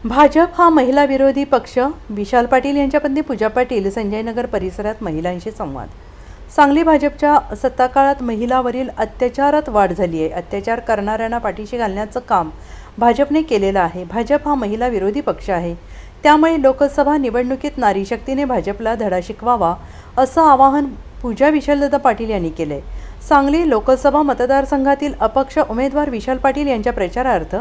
भाजप हा महिला विरोधी पक्ष. विशाल पाटील यांच्या पत्नी पूजा पाटील. संजयनगर परिसरात महिलांशी संवाद. सांगली भाजपच्या सत्ताकाळात महिलांवरील अत्याचारात वाढ झाली आहे. अत्याचार करणाऱ्यांना पाठीशी घालण्याचं काम भाजपने केलेलं आहे. भाजप हा महिला विरोधी पक्ष आहे. त्यामुळे लोकसभा निवडणुकीत नारी शक्तीने भाजपला धडा शिकवावा असं आवाहन पूजा विशालदादा पाटील यांनी केले. सांगली लोकसभा मतदारसंघातील अपक्ष उमेदवार विशाल पाटील यांच्या प्रचारार्थ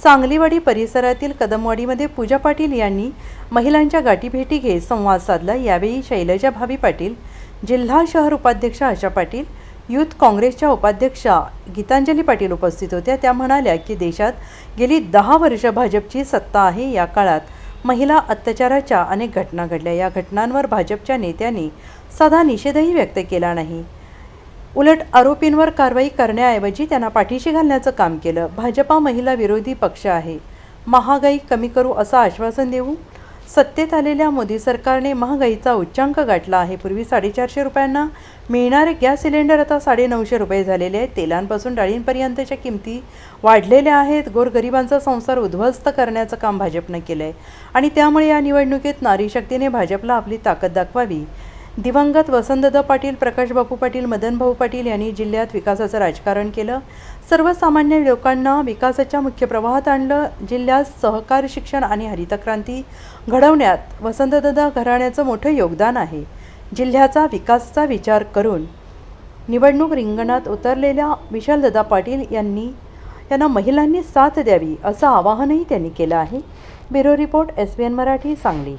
सांगलीवाडी परिसरातील कदमवाडीमध्ये पूजा पाटील यांनी महिलांच्या गाठीभेटी घेत संवाद साधला. यावेळी शैलजा भावी पाटील, जिल्हा शहर उपाध्यक्ष आशा पाटील, युथ काँग्रेसच्या उपाध्यक्षा गीतांजली पाटील उपस्थित होत्या. त्या म्हणाल्या की देशात गेली 10 वर्ष भाजपची सत्ता आहे. या काळात महिला अत्याचाराच्या अनेक घटना घडल्या. या घटनांवर भाजपच्या नेत्यांनी साधा निषेधही व्यक्त केला नाही. उलट आरोपींवर कारवाई करण्याऐवजी त्यांना पाठीशी घालण्याचं काम केलं. भाजपा महिला विरोधी पक्ष आहे. महागाई कमी करू असं आश्वासन देऊन सत्तेत आलेल्या मोदी सरकारने महागाईचा उच्चांक गाठला आहे. पूर्वी 450 रुपयांना मिळणारे गॅस सिलेंडर आता 950 रुपये झालेले आहेत. तेलांपासून डाळींपर्यंतच्या किमती वाढलेल्या आहेत. गोरगरिबांचा संसार उद्ध्वस्त करण्याचं काम भाजपनं केलं आहे आणि त्यामुळे या निवडणुकीत नारी शक्तीने भाजपला आपली ताकद दाखवावी. दिवंगत वसंतदादा पाटील, प्रकाश बापू पाटील, मदन भाऊ पाटील यांनी जिल्ह्यात विकासाचं राजकारण केलं. सर्वसामान्य लोकांना विकासाच्या मुख्य प्रवाहात आणलं. जिल्ह्यात सहकार, शिक्षण आणि हरितक्रांती घडवण्यात वसंतदादा घराण्याचं मोठं योगदान आहे. जिल्ह्याचा विकासाचा विचार करून निवडणूक रिंगणात उतरलेल्या विशालदादा पाटील यांना महिलांनी साथ द्यावी असं आवाहनही त्यांनी केलं आहे. Bureau report, SBN Marathi, Sangli.